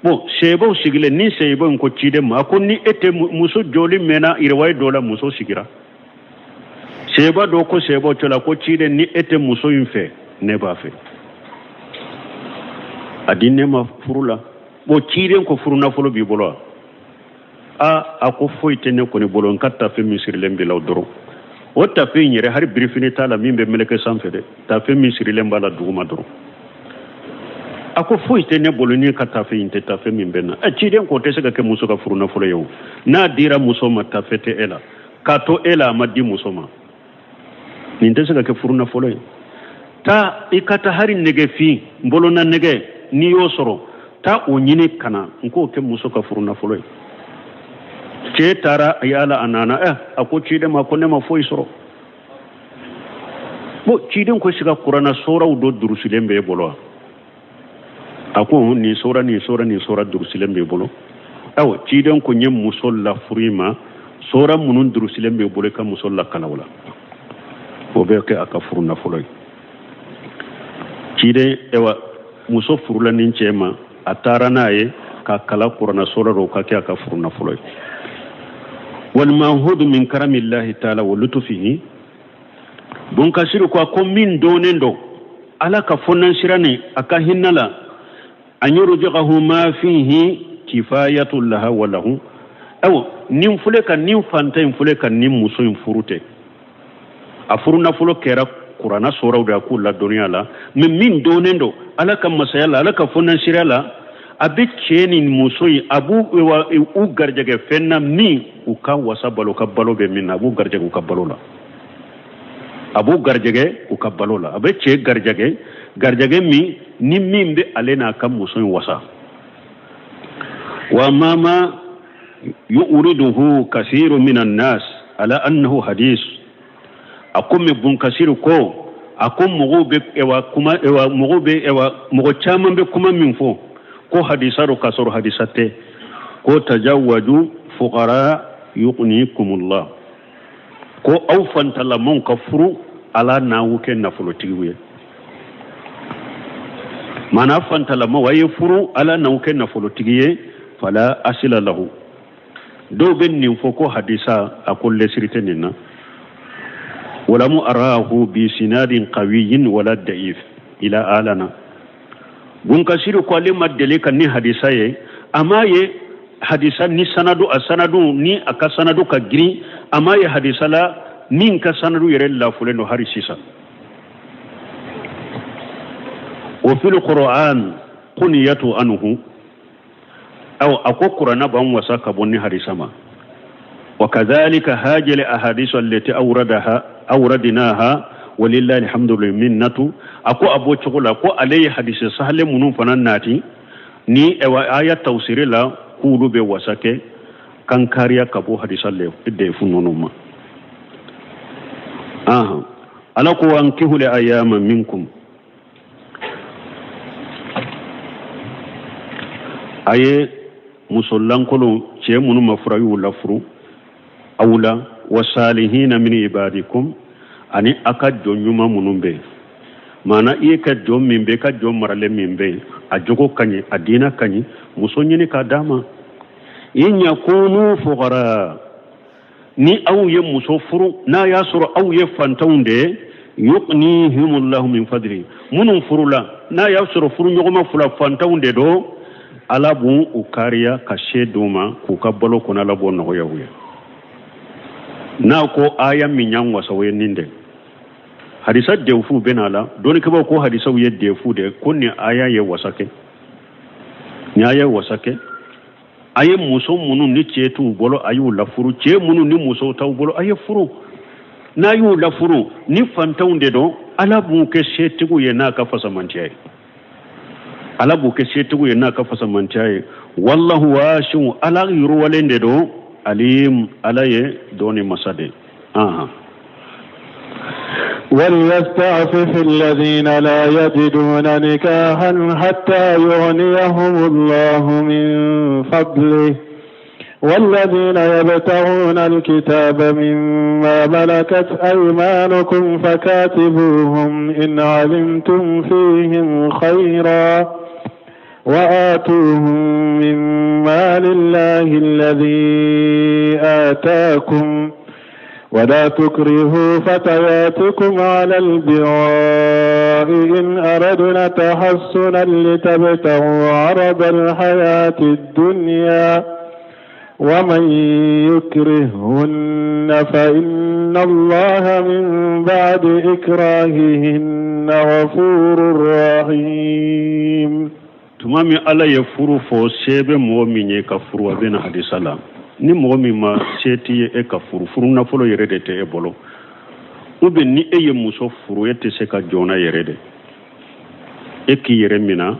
bo sebo sigile ni sebo ko cide ma ko ni ete muso joli mena irway dola muso sigira seba do ko sebo tola ko cide ni ete muso infe ne ba fe adine ma furula bo cide ko furuna folo bi bolo ako foite ne ko ni bolo katta fe misir lembe law doro o ta fe nyere har brifini tala mimbe meleke sanfe de ta fe misir lemba la duguma doro ako foite ne bolo ni katta fe inte ta fe mimbe na cide ko te sega ke muso ka furuna folo yo na dira muso ma ta fete ela kato ela madi muso ma ni te sega ke furuna folo yo ta ikata hari nege fi mbolo na nege ni yo soro ta o nyine kana nko ke muso ka furuna folo yo ce tara ayala anana ako cide ma ko ne ma foyi soro bo cide ko siga qur'ana sura do durusilembe bolo ako ni sura durusilembe bolo cide ko nyem musolla furima sura munun durusilembe bolo ka musolla kalawla bo be ke aka furuna folo cide muso furula nin cema atara naye ka kala qur'ana sura ro ka ke aka furuna folo والمعهود من كرم الله تعالى ولطفه بون كسيرو كو من دونندو على كفنن شراني اكا هنلا ان يرجعه ما فيه كفايه لها وله او نيم فلك نيم فانتين فلك نيم مسوين فروته افرنا فلو كيرا قرانا سورا ودا كل الدنيا لا من دونندو على كم مسيلا على كفنن شرالا abe cheni musoi abu u garjage fenna mi u kan wasabalo kabalo be min abu garjage u kabalola abe che garjage mi ni mimbe alena kam musoi wasa wa mama yuriduhu kaseeru minan nas ala annahu hadith akum bun kasiru ko akum mugube ewa kuma ewa mugube ewa mugo chama be kuma minfo ko hadisaro kasoro hadisate ko tajawwaju fuqara yuqnikumullah ko awfanta la mon kafru ala nawuke nafolo tigiye mana fantala ma waye furu ala nawuke nafolo tigiye fala asila lahu do ben nin foko hadisa akol lesirite ninna wala mu arahu bi sinadin qawiyyin wala da'if ila alana bun kasiru ko le madele kan ni hadisa ye amaye hadisa ni sanadu asanadu ni aka sanadu ka giri amaye hadisa la min ka sanadu yere la fuleno hari sisa wa fil qur'an qunyatu anhu aw akokura na ban wasa ka bonni hadisa ma wa kadhalika hajil ahadith allati awradnaha walillahi alhamdu minnatu ako abo chokola ko alayhi hadisi sahle munun fanan nati ni ewa aya tawsiri la kulu be wasake kan kariya kabo hadisa le de funonuma ala ko ankihu li ayama minkum aye musollan kolo ce munu mafrayu la furu awla wasalihin min ibadikum ani aka jonyuma munumbe mana iye ka jom mimbe ka jom marale mimbe a jogo kanyi adina kanyi musonyini ka dama in yakunu fuqara ni aw ye musofuru na yasuru aw ye fantaunde yuqnihimullahu min fadli munun furula na yasuru furu nyogoma fula fantaunde do alabu ukariya ka sheduma ku ka bolo kona labo no yahuya na ko aya minyan wasawe ninde hadisa defu benala doni ke ba ko hadisa ye defu de kunni aya ye wasake ni aya wasake aye muso munu ni chetu bolo ayu lafuru che munu ni muso taw bolo aye furu na yu lafuru ni fantaunde do alabu ke shetigu ye na ka fasamantiye alabu ke shetigu ye na ka fasamantiye wallahu washu ala yuru walende do alim alaye doni masade وليستعفف الذين لا يجدون نكاحا حتى يغنيهم الله من فضله والذين يبتغون الكتاب مما ملكت أيمانكم فكاتبوهم إن علمتم فيهم خيرا وآتوهم مما لله الذي آتاكم ولا تكرهوا فتياتكم على البغاء إن أردنا تحصنا لتبتغوا عرض الحياة الدنيا ومن يكرهن فإن الله من بعد إكراههن غفور رحيم tumami ala ye furu fo sebe mu'mini ka furu abena hadisala ni mu'min ma seti e ka furu na folo yere de te e bolo ube ni eye muso furu yete se ka jona yere de e ki yere mina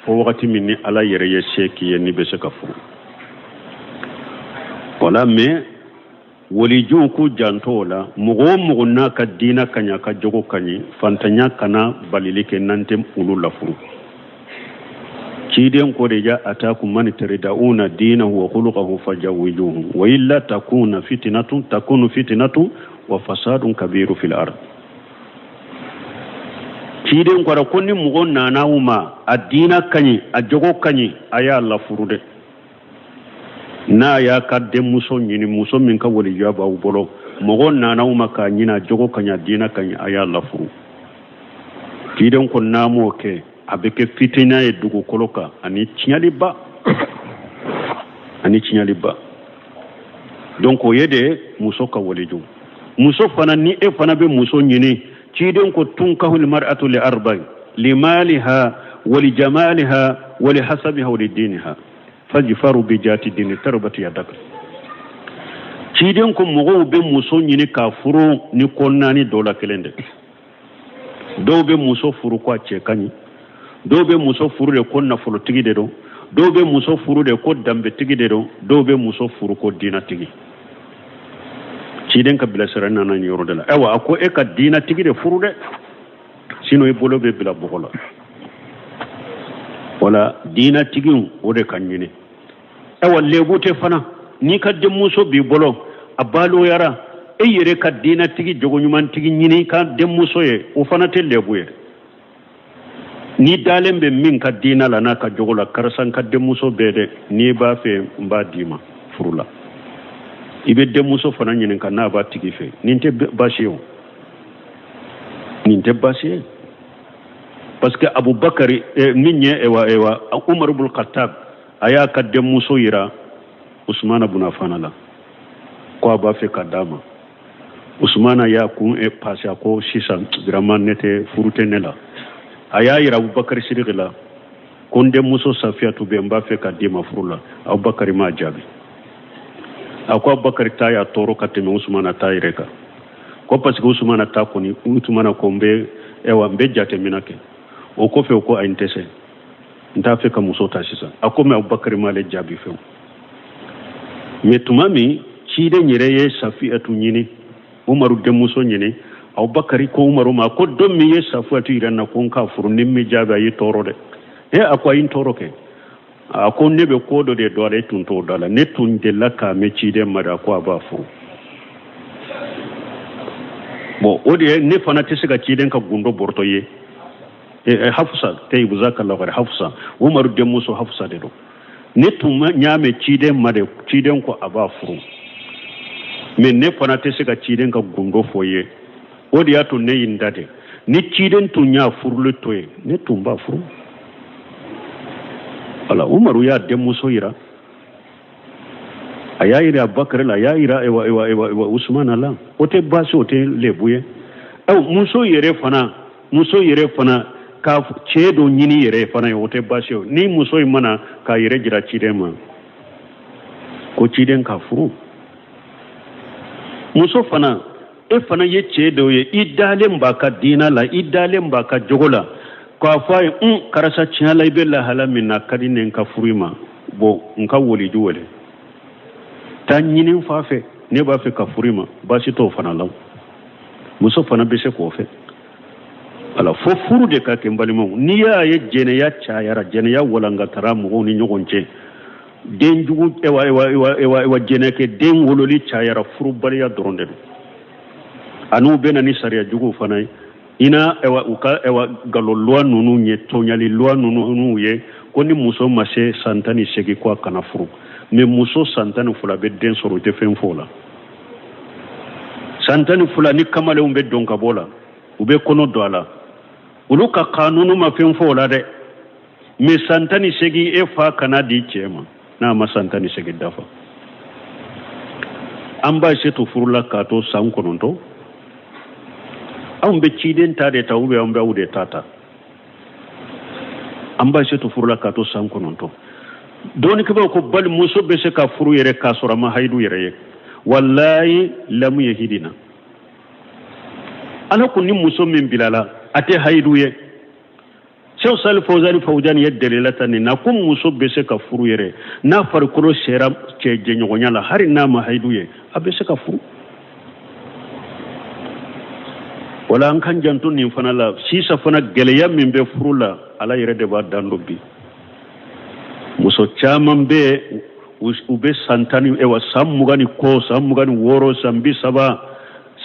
fo wakati minni ala yere ye seki ye ni be se ka furu wala me woli jonku jantola mugo na ka dina kanya ka jogo kanyi fantanya kana balilike nantem ulula furu kiden ko de ja atakum man taridauna dinahu wa khuluquhu fajawijuhu wa illa takunu fitnatu wa fasadun kabiru fil ard kiden ko da konni mugo nanawuma adina kanyi ajogo kanyi aya Allah furude na ya kadde muso nyini muso min ka wali jaba bolo mugo nanawuma ka nyina jogo kanya dina kanyi aya Allah furu kiden ko namo ke abeke fitina e dugu koloka ani tinyali ba donc o yede muso ka walijo muso fana ni e fana be muso nyini ciden ko tunkahul mar'atu li arba'in limaliha wa li jamaliha wa li hasabiha wa li diniha fajfaru bi jati dini tarbati yadak ciden ko mogo be muso nyini ka furu ni konnani dola kelende do be muso furu ko cekani do be muso furu de ko nafolo tigi de do do be muso furu de ko dambe tigi de do be muso furu ko dina tigi ciden ka bila serana na nyoro de la ewa ako e ka dina tigi de furu de sino e bolo be bila bokola wala dina tigi o de kanyini ewa lebute fana ni ka de muso bi bolo abalo yara e yere ka dina tigi jogo nyuman tigi nyini ka demuso ye o fana te lebuye ni dalen be min ka dina la na ka jogo la karsan ka demuso bede ni ba fe mba dima furula ibe demuso fana nyini ka na ba tigi fe ninte bashiyo ninte bashiyo parce que Abubakar minye ewa Umar ibn Khattab aya ka demuso yira Usman ibn Affan la ko ba fe kadama Usmana ya kun e passé ko sisan vraiment nete furute nela aya yira Abubakar Siddiq la kon demuso Safiyatu be mba fe kadima furula Abubakar ma jabi akwa Abubakar ta ya toro kateme Usmana ta ireka ko parce que Usmana ta koni Usmana ko mbe ewa mbe jate minake o ko fe ko ayntese nta fe ka muso ta sisa akome Abubakar ma le jabi fe me tumami chide nyire ye Safiyatu nyini Umaru demuso nyini Abubakar ko Umaru ma ko dommi ye Safiyatu irana ko ka furu nimmi jabi ayi toro de e akwa yin toro ke ako nebe ko do de do ale tunto dala ne tun de la ka me chide mada ko aba furu bo odi ne fana tisiga chide ka gundo borto ye Hafsa tay buzakallahu khair Hafsa Umaru demuso Hafsa de do ne tun nyame chide made chide ko aba furu mais ne fana tisiga chide ka gundo foye odi ato ne yindade ni chide tun nya furule toye ne tun ba furu ala Umaru ya demuso ira ayira Abubakar la ayira ewa Usman ala ote basi ote lebuye muso yere fana ka chedo nyini yere fana ote basi ni muso mana ka yere jira chidema ko chiden ka furu muso fana e fana ye chedo ye idalen ba ka dina la idalen ba ka jogola ko fa karasa chiala ibella halamina kadinen ka furima bo nka woli juwele tan nyini fa fe ne ba fe ka furima ba si to fana law muso fana be se ko fe ala fo furu de ka kembali mo ni ya ye jene ya cha yara jene ya wolanga taramu ni nyogonche den jugu ewa jene ke den wololi cha yara furu bari ya doronde anu bena ni sariya jugu fana ina ewa galo loi nunu nye tonyali loi nunu ye koni muso mase santani segi kwa kana furu me muso santani fula be den soro te fen fola santani fula ni kamale umbe donka bola ube kono doala uluka kanunu ma fen fola de me santani segi e fa kana di chema na ma santani segi dafa amba setu furula kato sankononto ambe chiden tade tawbe ambe awde tata amba setu furula kato sankononto doni ke ko bal muso be se ka furu yere ka sura ma haydu yere wallahi lam yahidina ana kunni muso min bilala ate haydu ye Cheikh Salih Fawzan ye delilata ni na kum muso be se ka furu yere na farkulo sera ke jenyonya la hari na ma haydu ye abe se ka furu wala an kan jantu ni fana la sisa fana geleya min be furu la ala yere de ba dando bi muso chaman be ube santani ewa sammugani ko sammugani woro sambi saba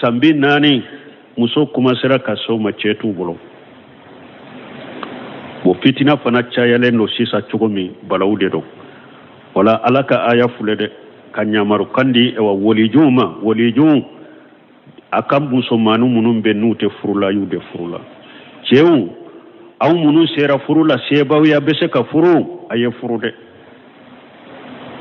sambi nani muso kuma sera kaso ma chetu bolo bo fitina fana chayale no sisa chogomi balawde do wala alaka aya fulede kanyamaru kandi ewa wolijum akam muso manu munum be nute furula yude furula chewu aw munu sera furula seba ya bese ka furu aye furude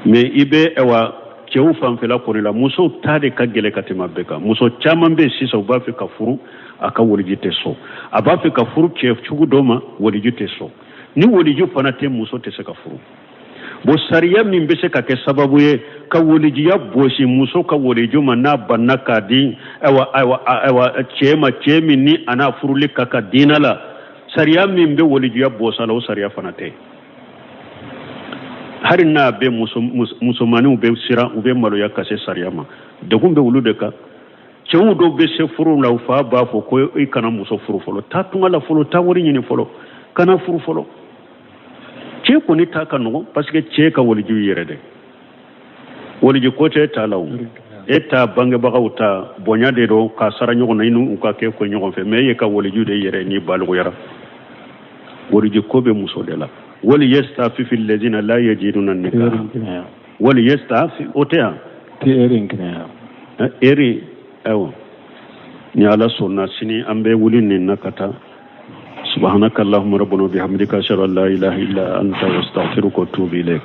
me ibe ewa chewu famfela konila muso tade ka gele katima beka muso chaman be sisa ba fe ka furu aka wolijite so aba fe ka furu chef chugu doma wolijite so ni woliju fana te muso te se ka furu bo sariya min be se ka ke sababu ye ka wolijiya bosi muso ka woliju manna banna ka di ewa chemi ni ana furuli ka dinala sariya min be wolijiya bosala o sariya fana te hari na be musomani ube sira ube malo ya kase sariya ma dogum be wulu de ka chewu do be se furu la fa ba fo ko e kana muso furu folo ta tunga la folo ta wori nyini folo kana furu folo che ko ni ta kanu parce que che ka woli ju yere de woli ju ko te ta law eta bangebagaw ta bonya de do ka sara ɲɔgɔn na inu ka kɛ ko ɲɔgɔn fɛ mais ye ka waliju de yɛrɛ ni baluguyara waliju ko bɛ muso de la wali yastafifi alladhina la yajiduna nikah wali yastafi o tɛ yan eri awo ni ala sɔnna sini an bɛ wuli nin na ka taa subhanaka allahumma rabbana bihamdika ashhadu an la ilaha illa anta astaghfiruka wa atubu ilayk